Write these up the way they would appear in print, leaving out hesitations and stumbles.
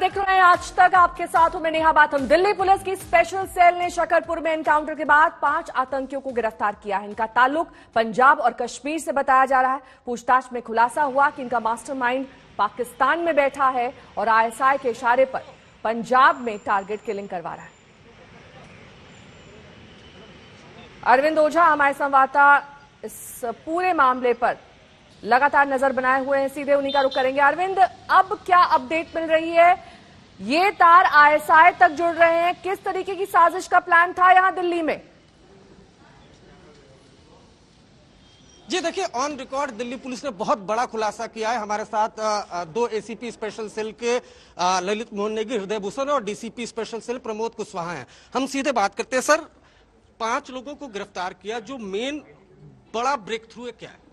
देख रहे हैं आज तक, आपके साथ हूं मैं नेहा बाथम। दिल्ली पुलिस की स्पेशल सेल ने शकरपुर में एनकाउंटर के बाद 5 आतंकियों को गिरफ्तार किया है। इनका ताल्लुक पंजाब और कश्मीर से बताया जा रहा है। पूछताछ में खुलासा हुआ कि इनका मास्टरमाइंड पाकिस्तान में बैठा है और आईएसआई के इशारे पर पंजाब में टारगेट किलिंग करवा रहा है। अरविंद ओझा हमारे संवाददाता इस पूरे मामले पर लगातार नजर बनाए हुए हैं, सीधे उन्हीं का रुख करेंगे। अरविंद, अब क्या अपडेट मिल रही है? ये तार आईएसआई तक जुड़ रहे हैं, किस तरीके की साजिश का प्लान था यहां दिल्ली में? जी देखिए, ऑन रिकॉर्ड दिल्ली पुलिस ने बहुत बड़ा खुलासा किया है। हमारे साथ 2 एसीपी स्पेशल सेल के ललित मोहन नेगी, हृदय भूषण और DCP special cell Pramod Kushwaha हैं। हम सीधे बात करते हैं। सर, 5 लोगों को गिरफ्तार किया, जो मेन बड़ा ब्रेक थ्रू है क्या है?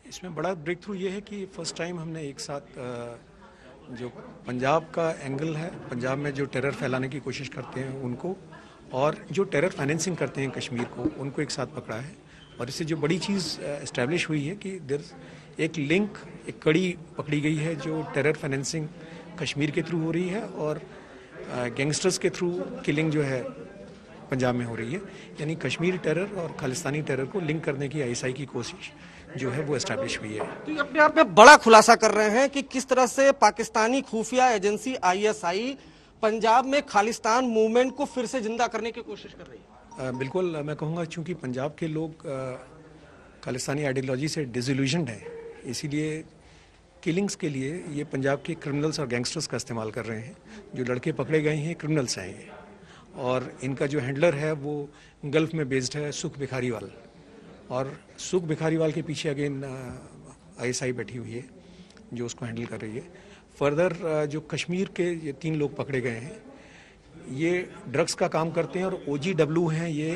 इसमें बड़ा ब्रेक थ्रू ये है कि फर्स्ट टाइम हमने एक साथ जो पंजाब का एंगल है, पंजाब में जो टेरर फैलाने की कोशिश करते हैं उनको, और जो टेरर फाइनेंसिंग करते हैं कश्मीर को, उनको एक साथ पकड़ा है। और इससे जो बड़ी चीज़ इस्टेब्लिश हुई है कि देयर एक लिंक, एक कड़ी पकड़ी गई है जो टेरर फाइनेंसिंग कश्मीर के थ्रू हो रही है और गैंगस्टर्स के थ्रू किलिंग जो है पंजाब में हो रही है। यानी कश्मीर टेरर और खालिस्तानी टेरर को लिंक करने की आईएसआई की कोशिश जो है वो एस्टैब्लिश हुई है। तो ये अपने आप में बड़ा खुलासा कर रहे हैं कि किस तरह से पाकिस्तानी खुफिया एजेंसी आईएसआई पंजाब में खालिस्तान मूवमेंट को फिर से जिंदा करने की कोशिश कर रही है। बिल्कुल, मैं कहूँगा चूंकि पंजाब के लोग खालिस्तानी आइडियोलॉजी से डिसइल्यूजन्ड हैं, इसीलिए किलिंग्स के लिए ये पंजाब के क्रिमिनल्स और गैंगस्टर्स का इस्तेमाल कर रहे हैं। जो लड़के पकड़े गए हैं क्रिमिनल्स हैं ये, और इनका जो हैंडलर है वो गल्फ में बेस्ड है, सुख भिखारीवाल। और सुख भिखारीवाल के पीछे अगेन आईएसआई बैठी हुई है जो उसको हैंडल कर रही है। फर्दर जो कश्मीर के ये 3 लोग पकड़े गए हैं, ये ड्रग्स का काम करते हैं और OGW हैं ये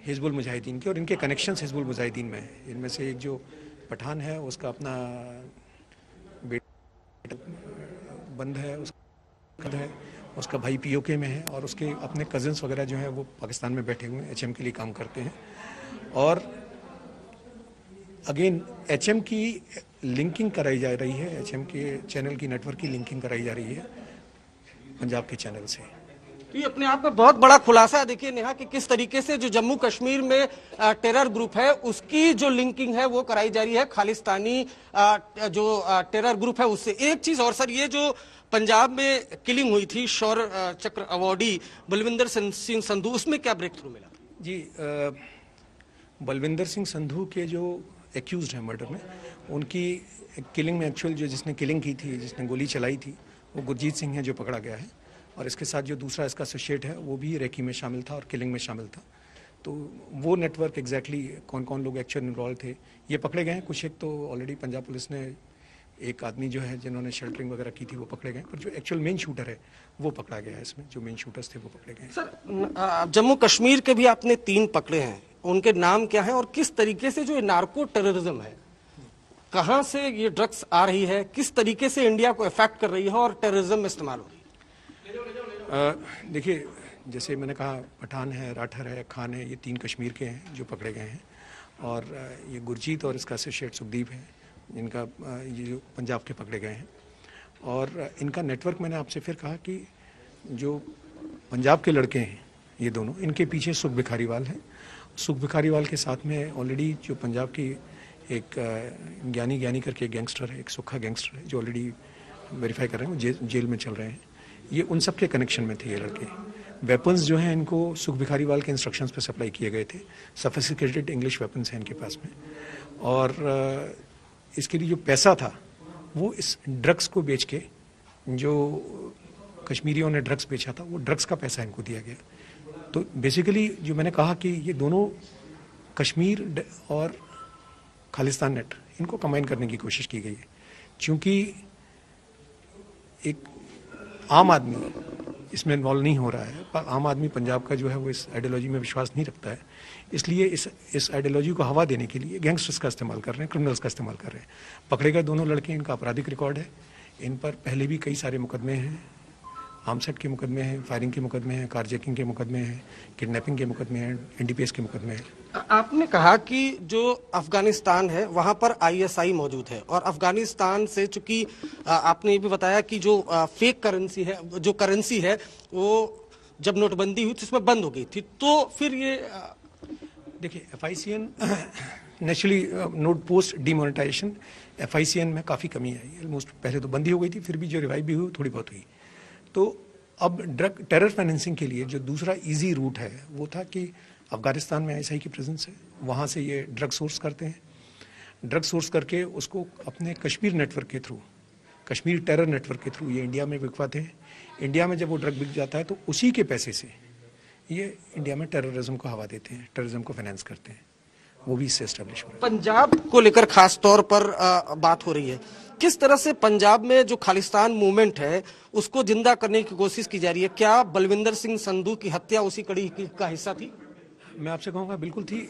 हिजबुल मुजाहिदीन के, और इनके कनेक्शंस हिजबुल मुजाहिदीन में हैं। इनमें से एक जो पठान है उसका अपना बेटा बंद है, उसका भाई POK में है, और उसके अपने कजिन्स वगैरह जो हैं वो पाकिस्तान में बैठे हुए हैं, HM के लिए काम करते हैं। और अगेन HM की लिंकिंग कराई जा रही है, HM के चैनल की नेटवर्क की लिंकिंग कराई जा रही है पंजाब के चैनल से। तो ये अपने आप में बहुत बड़ा खुलासा है। देखिए नेहा, कि किस तरीके से जो जम्मू कश्मीर में टेरर ग्रुप है उसकी जो लिंकिंग है वो कराई जा रही है खालिस्तानी जो टेरर ग्रुप है उससे। एक चीज और सर, ये जो पंजाब में किलिंग हुई थी शौर्य चक्र अवॉर्डी बलविंदर सिंह संधू, उसमें क्या ब्रेक थ्रू मिला? जी, बलविंदर सिंह संधू के जो एक्यूज्ड हैं मर्डर में, उनकी किलिंग में एक्चुअल जो जिसने किलिंग की थी, जिसने गोली चलाई थी, वो गुरजीत सिंह है जो पकड़ा गया है। और इसके साथ जो दूसरा इसका एसोसिएट है वो भी रेकी में शामिल था और किलिंग में शामिल था। तो वो नेटवर्क एग्जैक्टली कौन कौन लोग एक्चुअल इन्वॉल्व थे ये पकड़े गए हैं। कुछ एक तो ऑलरेडी पंजाब पुलिस ने एक आदमी जो है जिन्होंने शेल्टरिंग वगैरह की थी वो पकड़े गए, पर जो एक्चुअल मेन शूटर है वो पकड़ा गया है। इसमें जो मेन शूटर्स थे वो पकड़े गए। सर, जम्मू कश्मीर के भी आपने 3 पकड़े हैं, उनके नाम क्या है और किस तरीके से जो नार्को टेररिज्म है, कहां से ये ड्रग्स आ रही है, किस तरीके से इंडिया को इफेक्ट कर रही है और टेररिज्म में इस्तेमाल हो रही है? देखिए, जैसे मैंने कहा, पठान है, राठर है, खान है, ये 3 कश्मीर के हैं जो पकड़े गए हैं। और ये गुरजीत और इसका एसोसिएट सुखदीप है, जिनका ये जो पंजाब के पकड़े गए हैं। और इनका नेटवर्क, मैंने आपसे फिर कहा कि जो पंजाब के लड़के हैं ये दोनों, इनके पीछे सुख भिखारीवाल है। सुख भिखारीवाल के साथ में ऑलरेडी जो पंजाब की एक ज्ञानी करके गैंगस्टर है, एक सुखा गैंगस्टर है जो ऑलरेडी वेरीफाई कर रहे हैं, वो जेल में चल रहे हैं। ये उन सब के कनेक्शन में थे ये लड़के। वेपन्स जो हैं इनको सुख भिखारीवाल के इंस्ट्रक्शंस पे सप्लाई किए गए थे। सोफिस्टिकेटेड इंग्लिश वेपन्स हैं इनके पास में। और इसके लिए जो पैसा था वो इस ड्रग्स को बेच के, जो कश्मीरियों ने ड्रग्स बेचा था, वो ड्रग्स का पैसा इनको दिया गया। तो बेसिकली जो मैंने कहा कि ये दोनों कश्मीर और खालिस्तान नेट, इनको कंबाइन करने की कोशिश की गई है। क्योंकि एक आम आदमी इसमें इन्वॉल्व नहीं हो रहा है, पर आम आदमी पंजाब का जो है वो इस आइडियोलॉजी में विश्वास नहीं रखता है, इसलिए इस आइडियोलॉजी को हवा देने के लिए गैंगस्टर्स का इस्तेमाल कर रहे हैं, क्रिमिनल्स का इस्तेमाल कर रहे हैं। पकड़े गए दोनों लड़के, इनका आपराधिक रिकॉर्ड है, इन पर पहले भी कई सारे मुकदमे हैं आर्मसेट के मुकदमे हैं, फायरिंग के मुकदमे हैं, कारजैकिंग के मुकदमे हैं, किडनैपिंग के मुकदमे हैं, एनडीपीएस के मुकदमे हैं। आपने कहा कि जो अफगानिस्तान है वहां पर आईएसआई मौजूद है और अफगानिस्तान से चूंकि आपने ये भी बताया कि जो फेक करेंसी है, जो करेंसी है वो जब नोटबंदी हुई तो इसमें बंद हो गई थी, तो फिर ये देखिए FICN naturally note post demonetisation FICN में काफ़ी कमी आई। ऑलमोस्ट पहले तो बंदी हो गई थी, फिर भी जो रिवाइव भी हुई थोड़ी बहुत हुई। तो अब ड्रग टेरर फाइनेंसिंग के लिए जो दूसरा इजी रूट है वो था कि अफगानिस्तान में ISI की प्रेजेंस है, वहाँ से ये ड्रग सोर्स करते हैं, ड्रग सोर्स करके उसको अपने कश्मीर नेटवर्क के थ्रू, कश्मीर टेरर नेटवर्क के थ्रू ये इंडिया में बिकवाते हैं। इंडिया में जब वो ड्रग बिक जाता है तो उसी के पैसे से ये इंडिया में टेररिज्म को हवा देते हैं, टेररिज्म को फाइनेंस करते हैं, वो भी इससे एस्टेब्लिश हो रहा है। पंजाब को लेकर खास तौर पर बात हो रही है, किस तरह से पंजाब में जो खालिस्तान मूवमेंट है उसको जिंदा करने की कोशिश की जा रही है? क्या बलविंदर सिंह संधू की हत्या उसी कड़ी का हिस्सा थी? मैं आपसे कहूँगा बिल्कुल थी।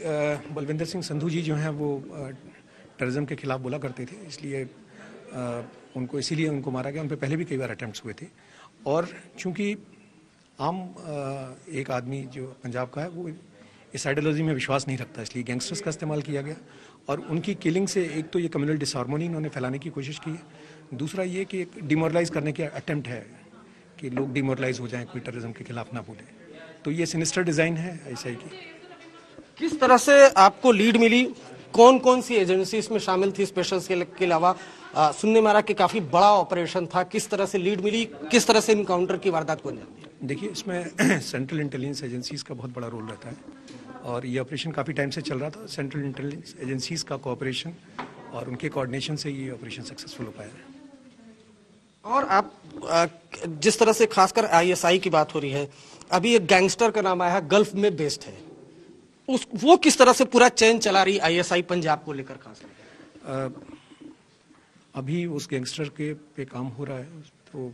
बलविंदर सिंह संधू जी जो हैं वो टेररिज्म के खिलाफ बोला करते थे, इसलिए उनको इसीलिए उनको मारा गया। उन पर पहले भी कई बार अटेम्प्ट्स हुए थे और चूंकि आम एक आदमी जो पंजाब का है वो इस आइडियोलॉजी में विश्वास नहीं रखता, इसलिए गैंगस्टर्स का इस्तेमाल किया गया और उनकी किलिंग से एक तो ये कम्युनल डिसहार्मोनी इन्होंने फैलाने की कोशिश की है, दूसरा ये कि एक डिमोरलाइज करने की अटेम्प्ट है कि लोग डिमोरलाइज हो जाएं, कोई टेररिज्म के खिलाफ ना बोले। तो ये सिनिस्टर डिजाइन है ISI की। किस तरह से आपको लीड मिली? कौन कौन सी एजेंसी इसमें शामिल थी स्पेशल सेल के अलावा? सुनने में आ रहा कि काफी बड़ा ऑपरेशन था, किस तरह से लीड मिली, किस तरह से इनकाउंटर की वारदात को अंजाम दिया? देखिए इसमें सेंट्रल इंटेलिजेंस एजेंसीज का बहुत बड़ा रोल रहता है और ये ऑपरेशन काफ़ी टाइम से चल रहा था। सेंट्रल इंटेलिजेंस एजेंसीज का कोऑपरेशन और उनके कोऑर्डिनेशन से ये ऑपरेशन सक्सेसफुल हो पाया है। और आप जिस तरह से खासकर ISI की बात हो रही है, अभी एक गैंगस्टर का नाम आया है, गल्फ में बेस्ड है, वो किस तरह से पूरा चेन चला रही ISI पंजाब को लेकर? खासकर अभी उस गैंगस्टर के पे काम हो रहा है, तो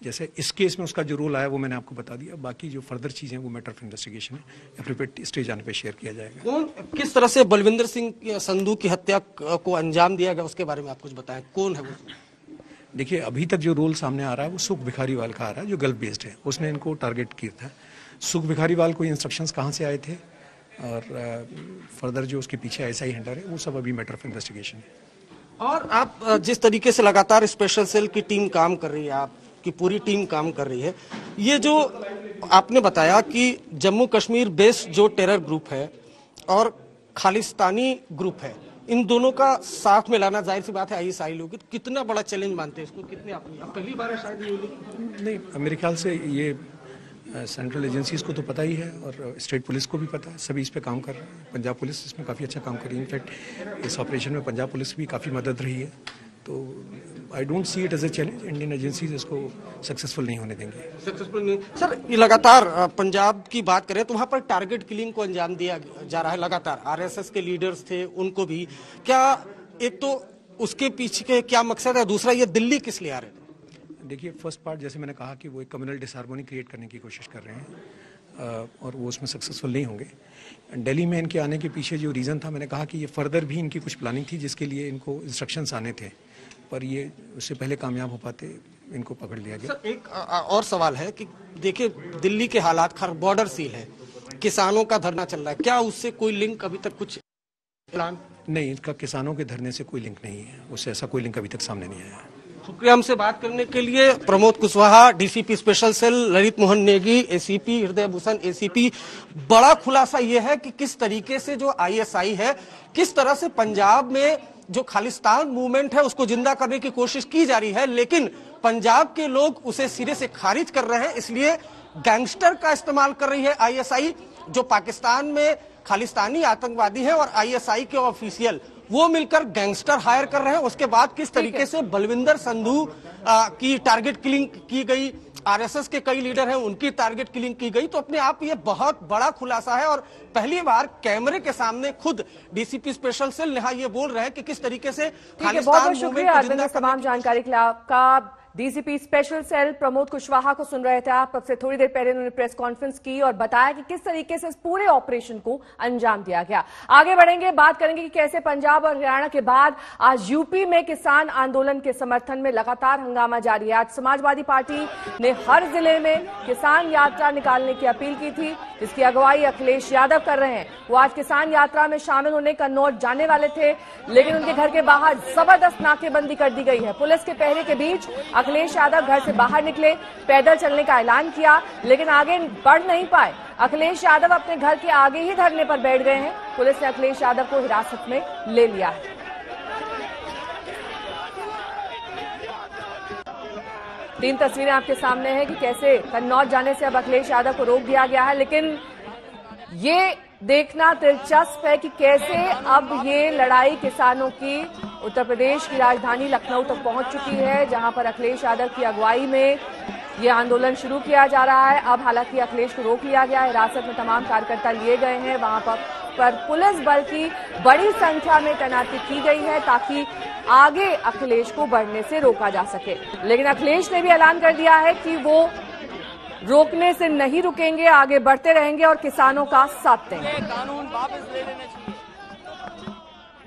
जैसे इस केस में उसका जो रोल आया वो मैंने आपको बता दिया, बाकी जो फर्दर चीजें वो मैटर ऑफ इन्वेस्टिगेशन है, एप्रोप्रिएट स्टेज आने पे शेयर किया जाएगा। कौन किस तरह से बलविंदर सिंह संधू की हत्या को अंजाम दिया गया उसके बारे में आप कुछ बताएं, कौन है वो? देखिए अभी तक जो रोल सामने आ रहा है वो सुख भिखारीवाल का आ रहा है, जो गल्फ बेस्ड है, उसने इनको टारगेट किया था। सुख भिखारीवाल को इंस्ट्रक्शंस कहाँ से आए थे और फर्दर जो उसके पीछे ISI हैंडलर है वो सब अभी मैटर ऑफ इन्वेस्टिगेशन है। और आप जिस तरीके से लगातार स्पेशल सेल की टीम काम कर रही है, आपकी पूरी टीम काम कर रही है, ये जो आपने बताया कि जम्मू कश्मीर बेस्ड जो टेरर ग्रुप है और खालिस्तानी ग्रुप है, इन दोनों का साथ में लाना जाहिर सी बात है ISI लोग कितना बड़ा चैलेंज मानते हैं इसको? कितने आप पहली बार है शायद ये? नहीं, मेरे ख्याल से ये सेंट्रल एजेंसीज को तो पता ही है और स्टेट पुलिस को भी पता है, सभी इस पे काम कर रहे हैं। पंजाब पुलिस इसमें काफ़ी अच्छा काम कर रही है, इनफैक्ट इस ऑपरेशन में पंजाब पुलिस भी काफ़ी मदद रही है। तो I don't see it as a challenge, Indian agencies इसको सक्सेसफुल नहीं होने देंगे। सक्सेसफुल नहीं सर, ये लगातार पंजाब की बात करें तो वहाँ पर टारगेट किलिंग को अंजाम दिया जा रहा है लगातार। RSS के लीडर्स थे, उनको भी क्या, एक तो उसके पीछे के क्या मकसद है, दूसरा ये दिल्ली किस लिए आ रहे थे? देखिए फर्स्ट पार्ट जैसे मैंने कहा कि वो एक कम्युनल डिसहार्मोनी क्रिएट करने की कोशिश कर रहे हैं और वो उसमें सक्सेसफुल नहीं होंगे। दिल्ली में इनके आने के पीछे जो रीज़न था, मैंने कहा कि ये फर्दर भी इनकी कुछ प्लानिंग थी जिसके लिए इनको इंस्ट्रक्शंस आने थे, पर ये उससे पहले कामयाब हो पाते, इनको पकड़ लिया गया। सर एक और सवाल है कि देखिए दिल्ली के हालात, बॉर्डर सील है, किसानों का धरना चल रहा है, क्या उससे कोई लिंक अभी तक कुछ प्लान? नहीं, इसका किसानों के धरने से कोई लिंक नहीं है, उससे ऐसा कोई लिंक अभी तक सामने नहीं आया। शुक्रिया हमसे बात करने के लिए। Pramod Kushwaha, DCP special cell, Lalit Mohan Negi, ACP Hriday Bhushan, ACP। बड़ा खुलासा यह है कि किस तरीके से जो ISI है, किस तरह से पंजाब में जो खालिस्तान मूवमेंट है उसको जिंदा करने की कोशिश की जा रही है, लेकिन पंजाब के लोग उसे सिरे से खारिज कर रहे हैं, इसलिए गैंगस्टर का इस्तेमाल कर रही है ISI। जो पाकिस्तान में खालिस्तानी आतंकवादी है और ISI के ऑफिशियल वो मिलकर गैंगस्टर हायर कर रहे हैं। उसके बाद किस तरीके से बलविंदर संधू की टारगेट किलिंग की गई, RSS के कई लीडर हैं उनकी टारगेट किलिंग की गई, तो अपने आप ये बहुत बड़ा खुलासा है। और पहली बार कैमरे के सामने खुद DCP स्पेशल सेल नेहा ये बोल रहे हैं कि किस तरीके से बहुत बहुत शुक्रिया तमाम जानकारी के लिए आपका। DCP special cell Pramod Kushwaha को सुन रहे थे आप। अब से थोड़ी देर पहले उन्होंने प्रेस कॉन्फ्रेंस की और बताया कि किस तरीके से इस पूरे ऑपरेशन को अंजाम दिया गया। आगे बढ़ेंगे, बात करेंगे कि कैसे पंजाब और हरियाणा के बाद आज यूपी में किसान आंदोलन के समर्थन में लगातार हंगामा जारी है। आज समाजवादी पार्टी ने हर जिले में किसान यात्रा निकालने की अपील की थी, जिसकी अगुवाई अखिलेश यादव कर रहे हैं। वो आज किसान यात्रा में शामिल होने कन्नौज जाने वाले थे, लेकिन उनके घर के बाहर जबरदस्त नाकेबंदी कर दी गई है। पुलिस के पहरे के बीच अखिलेश यादव घर से बाहर निकले, पैदल चलने का ऐलान किया, लेकिन आगे बढ़ नहीं पाए। अखिलेश यादव अपने घर के आगे ही धरने पर बैठ गए हैं। पुलिस ने अखिलेश यादव को हिरासत में ले लिया है। तीन तस्वीरें आपके सामने हैं कि कैसे कन्नौज जाने से अब अखिलेश यादव को रोक दिया गया है, लेकिन ये देखना दिलचस्प है कि कैसे अब ये लड़ाई किसानों की उत्तर प्रदेश की राजधानी लखनऊ तक पहुंच चुकी है, जहां पर अखिलेश यादव की अगुवाई में ये आंदोलन शुरू किया जा रहा है। अब हालांकि अखिलेश को रोक लिया गया है, हिरासत में तमाम कार्यकर्ता लिए गए हैं। वहां पर पुलिस बल की बड़ी संख्या में तैनाती की गई है ताकि आगे अखिलेश को बढ़ने से रोका जा सके। लेकिन अखिलेश ने भी ऐलान कर दिया है कि वो रोकने से नहीं रुकेंगे, आगे बढ़ते रहेंगे और किसानों का साथ देंगे। कानून वापस ले लेना चाहिए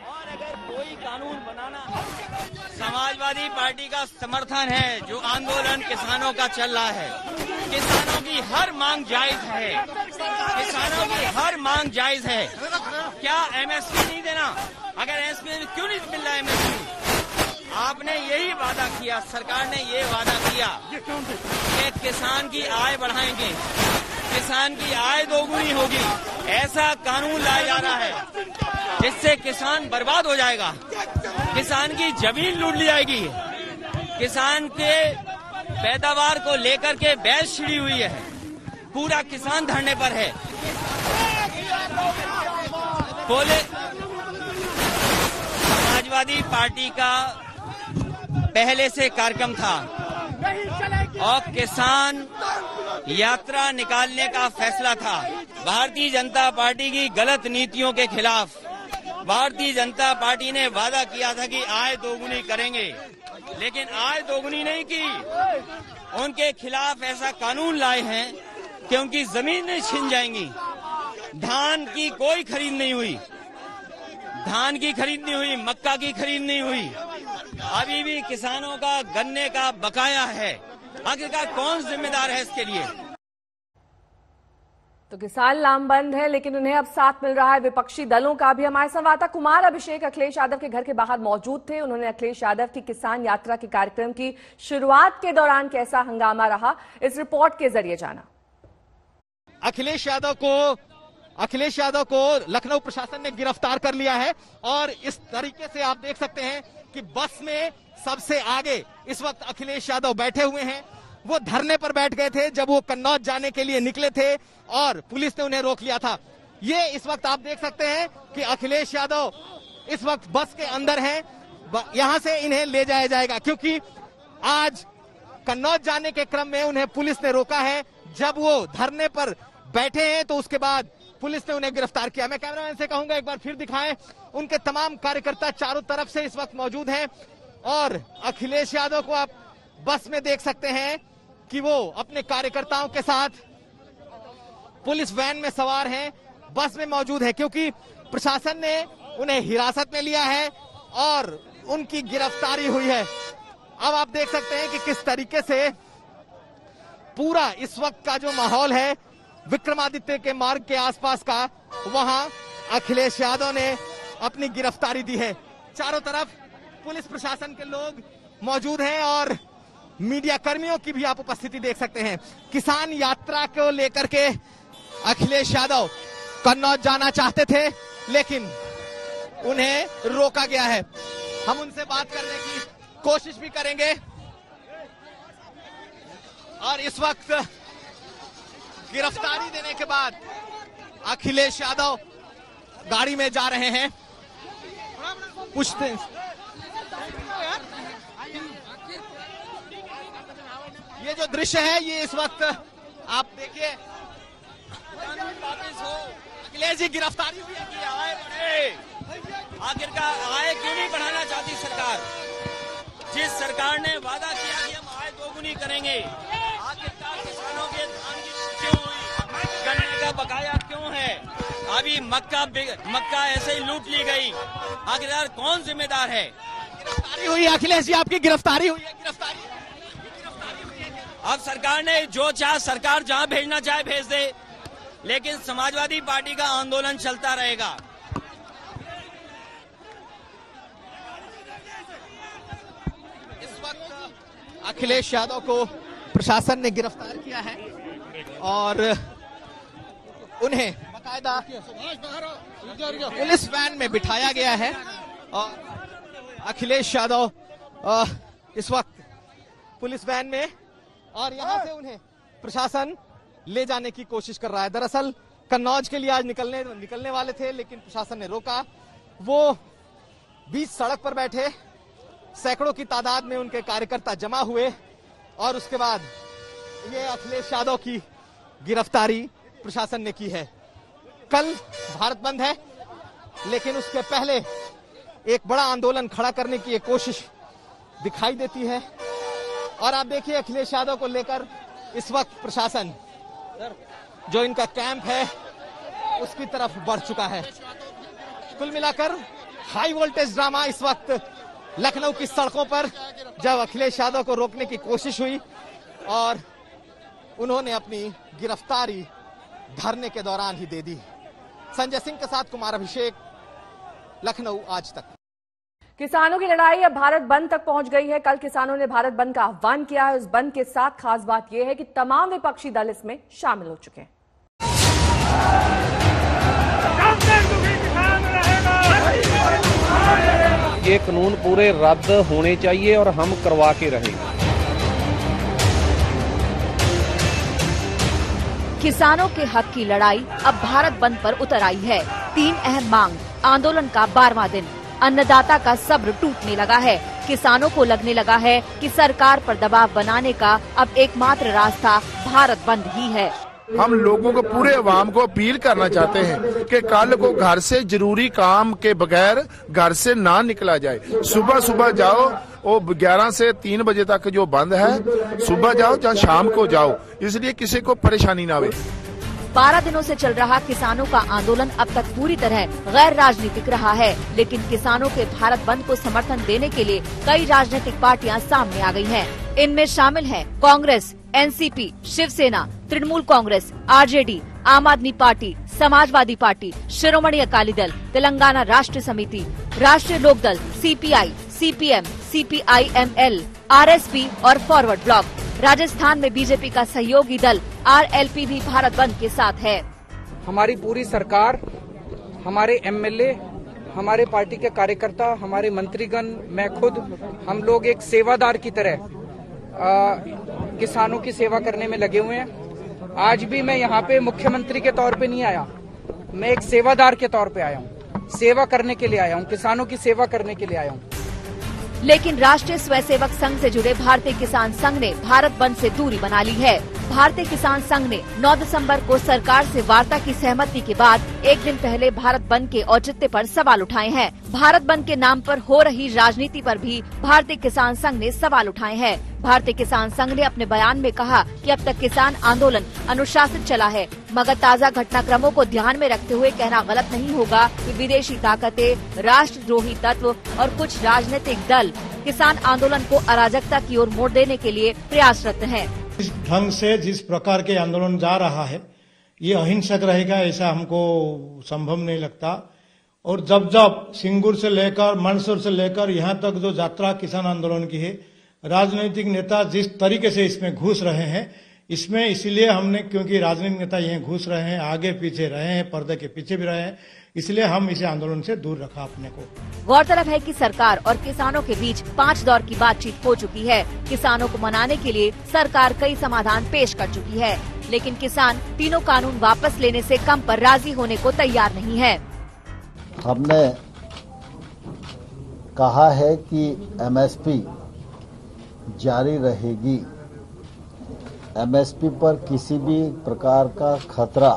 और अगर कोई कानून बनाना, समाजवादी पार्टी का समर्थन है जो आंदोलन किसानों का चल रहा है। किसानों की हर मांग जायज है, किसानों की हर मांग जायज है। क्या एमएसपी नहीं देना? अगर एमएसपी क्यों नहीं मिल रहा है एमएसपी? आपने यही वादा किया, सरकार ने ये वादा किया कि किसान की आय बढ़ाएंगे, किसान की आय दोगुनी होगी। ऐसा कानून लाया जा रहा है जिससे किसान बर्बाद हो जाएगा, किसान की जमीन लूट ली जाएगी, किसान के पैदावार को लेकर के बहस छिड़ी हुई है, पूरा किसान धरने पर है। बोले समाजवादी पार्टी का पहले से कार्यक्रम था और किसान यात्रा निकालने का फैसला था। भारतीय जनता पार्टी की गलत नीतियों के खिलाफ भारतीय जनता पार्टी ने वादा किया था कि आय दोगुनी करेंगे, लेकिन आय दोगुनी नहीं की। उनके खिलाफ ऐसा कानून लाए हैं कि उनकी जमीनें छिन जाएंगी। धान की कोई खरीद नहीं हुई, धान की खरीद नहीं हुई, मक्का की खरीद नहीं हुई। अभी भी किसानों का गन्ने का बकाया है। आखिरकार कौन जिम्मेदार है इसके लिए? तो किसान लामबंद है, लेकिन उन्हें अब साथ मिल रहा है विपक्षी दलों का भी। हमारे संवाददाता कुमार अभिषेक अखिलेश यादव के घर के बाहर मौजूद थे। उन्होंने अखिलेश यादव की किसान यात्रा के कार्यक्रम की शुरुआत के दौरान कैसा हंगामा रहा, इस रिपोर्ट के जरिए जाना। अखिलेश यादव को लखनऊ प्रशासन ने गिरफ्तार कर लिया है और इस तरीके से आप देख सकते हैं कि बस में सबसे आगे इस वक्त अखिलेश यादव बैठे हुए हैं। वो धरने पर बैठ गए थे जब वो कन्नौज जाने के लिए निकले थे और पुलिस ने उन्हें रोक लिया था। ये इस वक्त आप देख सकते हैं कि अखिलेश यादव इस वक्त बस के अंदर हैं। यहां से इन्हें ले जाया जाएगा क्योंकि आज कन्नौज जाने के क्रम में उन्हें पुलिस ने रोका है। जब वो धरने पर बैठे हैं तो उसके बाद पुलिस ने उन्हें गिरफ्तार किया। मैं कैमरामैन से कहूंगा एक बार फिर दिखाएं। उनके तमाम कार्यकर्ता चारों तरफ से इस वक्त मौजूद हैं और अखिलेश यादव को आप बस में देख सकते हैं कि वो अपने कार्यकर्ताओं के साथ पुलिस वैन में सवार हैं, बस में मौजूद है क्योंकि प्रशासन ने उन्हें हिरासत में लिया है और उनकी गिरफ्तारी हुई है। अब आप देख सकते हैं कि किस तरीके से पूरा इस वक्त का जो माहौल है विक्रमादित्य के मार्ग के आसपास का, वहां अखिलेश यादव ने अपनी गिरफ्तारी दी है। चारों तरफ पुलिस प्रशासन के लोग मौजूद हैं और मीडिया कर्मियों की भी आप उपस्थिति देख सकते हैं। किसान यात्रा को लेकर के अखिलेश यादव कन्नौज जाना चाहते थे लेकिन उन्हें रोका गया है। हम उनसे बात करने की कोशिश भी करेंगे और इस वक्त गिरफ्तारी देने के बाद अखिलेश यादव गाड़ी में जा रहे हैं। पूछते हैं, ये जो दृश्य है ये इस वक्त आप देखिए, अखिलेश जी गिरफ्तारी हुई है कि आय बढ़े। आखिरकार आय क्यों नहीं बढ़ाना चाहती सरकार? जिस सरकार ने वादा किया कि हम नहीं करेंगे। आखिरकार किसानों के धान की क्यों हुई, गन्ने का बकाया क्यों है, अभी मक्का ऐसे ही लूट ली गई, आखिरकार कौन जिम्मेदार है? गिरफ्तारी हुई अखिलेश जी, आपकी गिरफ्तारी हुई है। गिरफ्तारी अब सरकार ने जो चाहे, सरकार जहां भेजना चाहे भेज दे, लेकिन समाजवादी पार्टी का आंदोलन चलता रहेगा। इस वक्त अखिलेश यादव को प्रशासन ने गिरफ्तार किया है और उन्हें बाकायदा पुलिस वैन में बिठाया गया है और अखिलेश यादव इस वक्त पुलिस वैन में, और यहां से उन्हें प्रशासन ले जाने की कोशिश कर रहा है। दरअसल कन्नौज के लिए आज निकलने वाले थे, लेकिन प्रशासन ने रोका। वो बीच सड़क पर बैठे, सैकड़ों की तादाद में उनके कार्यकर्ता जमा हुए और उसके बाद ये अखिलेश यादव की गिरफ्तारी प्रशासन ने की है। कल भारत बंद है, लेकिन उसके पहले एक बड़ा आंदोलन खड़ा करने की एक कोशिश दिखाई देती है। और आप देखिए अखिलेश यादव को लेकर इस वक्त प्रशासन जो इनका कैंप है उसकी तरफ बढ़ चुका है। कुल मिलाकर हाई वोल्टेज ड्रामा इस वक्त लखनऊ की सड़कों पर, जब अखिलेश यादव को रोकने की कोशिश हुई और उन्होंने अपनी गिरफ्तारी धरने के दौरान ही दे दी। संजय सिंह के साथ कुमार अभिषेक, लखनऊ आज तक। किसानों की लड़ाई अब भारत बंद तक पहुंच गई है। कल किसानों ने भारत बंद का आह्वान किया है। उस बंद के साथ खास बात यह है कि तमाम विपक्षी दल इसमें शामिल हो चुके हैं। ये कानून पूरे रद्द होने चाहिए और हम करवा के रहेंगे। किसानों के हक की लड़ाई अब भारत बंद पर उतर आई है। 3 अहम मांग, आंदोलन का 12वां दिन। अन्नदाता का सब्र टूटने लगा है। किसानों को लगने लगा है कि सरकार पर दबाव बनाने का अब एकमात्र रास्ता भारत बंद ही है। हम लोगों को, पूरे अवाम को अपील करना चाहते हैं कि कल को घर से जरूरी काम के बगैर घर से ना निकला जाए। सुबह सुबह जाओ, वो 11 से 3 बजे तक जो बंद है, सुबह जाओ या शाम को जाओ, इसलिए किसी को परेशानी ना हो। 12 दिनों से चल रहा किसानों का आंदोलन अब तक पूरी तरह गैर राजनीतिक रहा है, लेकिन किसानों के भारत बंद को समर्थन देने के लिए कई राजनीतिक पार्टियां सामने आ गई हैं। इनमें शामिल हैं Congress, NCP, Shiv Sena, Trinamool Congress, RJD, Aam Aadmi Party, Samajwadi Party, Shiromani Akali Dal, Telangana Rashtra Samiti, Rashtriya Lokdal, CPI, CPM, CPIML, RSP और फॉरवर्ड ब्लॉक। राजस्थान में बीजेपी का सहयोगी दल आरएलपी भी भारत बंद के साथ है। हमारी पूरी सरकार, हमारे एमएलए, हमारे पार्टी के कार्यकर्ता, हमारे मंत्रीगण, मैं खुद, हम लोग एक सेवादार की तरह किसानों की सेवा करने में लगे हुए हैं। आज भी मैं यहाँ पे मुख्यमंत्री के तौर पे नहीं आया, मैं एक सेवादार के तौर पे आया हूँ, सेवा करने के लिए आया हूँ, किसानों की सेवा करने के लिए आया हूँ। लेकिन राष्ट्रीय स्वयंसेवक संघ से जुड़े भारतीय किसान संघ ने भारत बंद से दूरी बना ली है। भारतीय किसान संघ ने 9 दिसंबर को सरकार से वार्ता की सहमति के बाद एक दिन पहले भारत बंद के औचित्य पर सवाल उठाए हैं। भारत बंद के नाम पर हो रही राजनीति पर भी भारतीय किसान संघ ने सवाल उठाए हैं। भारतीय किसान संघ ने अपने बयान में कहा कि अब तक किसान आंदोलन अनुशासित चला है, मगर ताज़ा घटनाक्रमों को ध्यान में रखते हुए कहना गलत नहीं होगा कि विदेशी ताकतें, राष्ट्रद्रोही तत्व और कुछ राजनीतिक दल किसान आंदोलन को अराजकता की ओर मोड़ देने के लिए प्रयासरत हैं। इस ढंग से जिस प्रकार के आंदोलन जा रहा है, ये अहिंसक रहेगा ऐसा हमको संभव नहीं लगता। और जब जब सिंगूर से लेकर, मंदसौर से लेकर यहाँ तक जो यात्रा किसान आंदोलन की है, राजनीतिक नेता जिस तरीके से इसमें घुस रहे हैं, इसमें इसीलिए हमने, क्योंकि राजनीतिक नेता यहाँ घुस रहे हैं, आगे पीछे रहे हैं, पर्दे के पीछे भी रहे हैं, इसलिए हम इसे आंदोलन से दूर रखा अपने को। गौरतलब है कि सरकार और किसानों के बीच 5 दौर की बातचीत हो चुकी है। किसानों को मनाने के लिए सरकार कई समाधान पेश कर चुकी है, लेकिन किसान तीनों कानून वापस लेने से कम पर राजी होने को तैयार नहीं है। हमने कहा है कि एमएसपी जारी रहेगी। एमएसपी पर किसी भी प्रकार का खतरा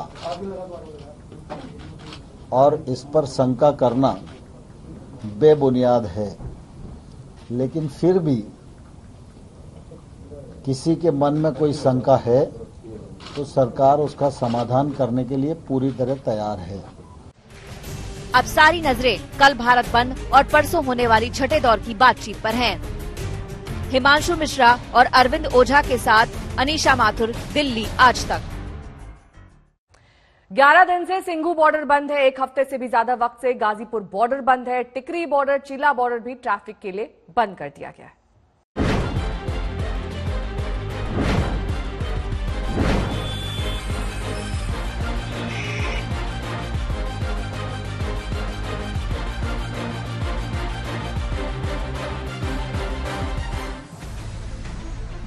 और इस पर शंका करना बेबुनियाद है, लेकिन फिर भी किसी के मन में कोई शंका है तो सरकार उसका समाधान करने के लिए पूरी तरह तैयार है। अब सारी नजरें कल भारत बंद और परसों होने वाली छठे दौर की बातचीत पर हैं। हिमांशु मिश्रा और अरविंद ओझा के साथ अनीशा माथुर, दिल्ली आज तक। 11 दिन से सिंघू बॉर्डर बंद है। एक हफ्ते से भी ज्यादा वक्त से गाजीपुर बॉर्डर बंद है। टिकरी बॉर्डर, चिल्ला बॉर्डर भी ट्रैफिक के लिए बंद कर दिया गया है।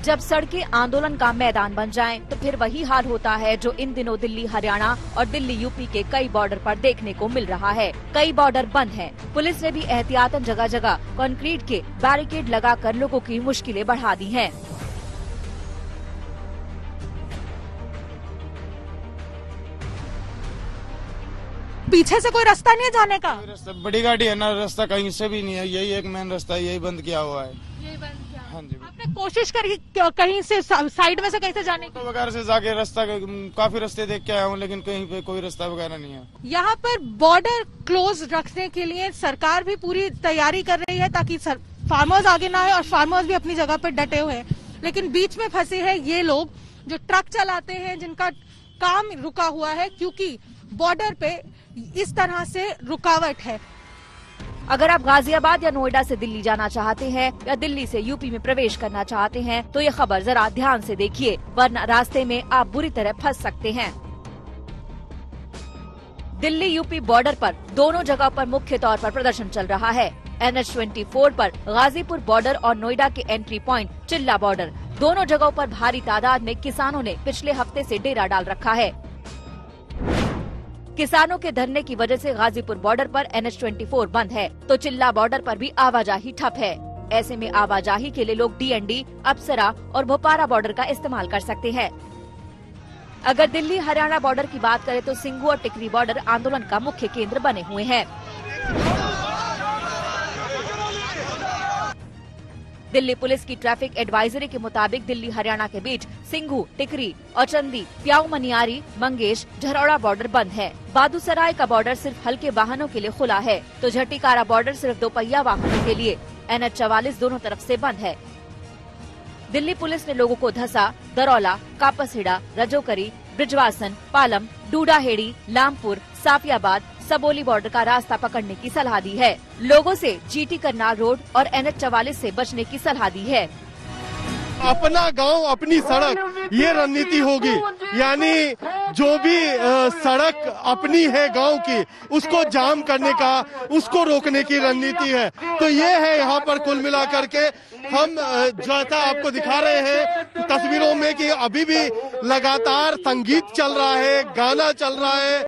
जब सड़कें आंदोलन का मैदान बन जाएं, तो फिर वही हाल होता है जो इन दिनों दिल्ली हरियाणा और दिल्ली यूपी के कई बॉर्डर पर देखने को मिल रहा है। कई बॉर्डर बंद हैं। पुलिस ने भी एहतियातन जगह जगह कंक्रीट के बैरिकेड लगाकर लोगों की मुश्किलें बढ़ा दी हैं। पीछे से कोई रास्ता नहीं है जाने का? बड़ी गाड़ी है ना, रास्ता कहीं से भी नहीं है। यही एक मेन रास्ता है, यही बंद किया हुआ है। यही बंद किया। हाँ जी। आपने कोशिश करी कहीं से साइड में से कहीं से जाने की? वगैरह से जाके रास्ता, काफी रास्ते देख के आया हूँ, लेकिन कहीं पे कोई रास्ता वगैरह नहीं है। यहाँ पर बॉर्डर क्लोज रखने के लिए सरकार भी पूरी तैयारी कर रही है ताकि फार्मर्स आगे ना आए, और फार्मर्स भी अपनी जगह पर डटे हुए हैं। लेकिन बीच में फंसे हैं ये लोग जो ट्रक चलाते हैं, जिनका काम रुका हुआ है क्योंकि बॉर्डर पे इस तरह से रुकावट है। अगर आप गाजियाबाद या नोएडा से दिल्ली जाना चाहते हैं या दिल्ली से यूपी में प्रवेश करना चाहते हैं तो ये खबर जरा ध्यान से देखिए, वरना रास्ते में आप बुरी तरह फंस सकते हैं। दिल्ली यूपी बॉर्डर पर दोनों जगह पर मुख्य तौर पर प्रदर्शन चल रहा है। NH24 पर गाजीपुर बॉर्डर और नोएडा के एंट्री पॉइंट चिल्ला बॉर्डर, दोनों जगहों पर भारी तादाद में किसानों ने पिछले हफ्ते से डेरा डाल रखा है। किसानों के धरने की वजह से गाजीपुर बॉर्डर पर NH24 बंद है, तो चिल्ला बॉर्डर पर भी आवाजाही ठप है। ऐसे में आवाजाही के लिए लोग DND, अप्सरा और भोपारा बॉर्डर का इस्तेमाल कर सकते हैं। अगर दिल्ली हरियाणा बॉर्डर की बात करें तो सिंघू और टिकरी बॉर्डर आंदोलन का मुख्य केंद्र बने हुए हैं। दिल्ली पुलिस की ट्रैफिक एडवाइजरी के मुताबिक दिल्ली हरियाणा के बीच सिंघू, टिकरी और चंदी, प्याऊ मनियारी, मंगेश, झरौड़ा बॉर्डर बंद है। बादूसराय का बॉर्डर सिर्फ हल्के वाहनों के लिए खुला है, तो झटीकारा बॉर्डर सिर्फ दोपहिया वाहनों के लिए। NH44 दोनों तरफ से बंद है। दिल्ली पुलिस ने लोगों को धसा, दरौला, कापसहिड़ा, रजोकरी, ब्रिजवासन, पालम, डूडाहेड़ी, लामपुर, साफियाबाद, सबोली बॉर्डर का रास्ता पकड़ने की सलाह दी है। लोगों से GT करनाल रोड और NH44 से बचने की सलाह दी है। अपना गांव अपनी सड़क, ये रणनीति होगी। यानी जो भी सड़क अपनी है गांव की, उसको जाम करने का, उसको रोकने की रणनीति है। तो ये है यहाँ पर कुल मिलाकर के हम जैसा आपको दिखा रहे हैं तस्वीरों में कि अभी भी लगातार संगीत चल रहा है, गाना चल रहा है।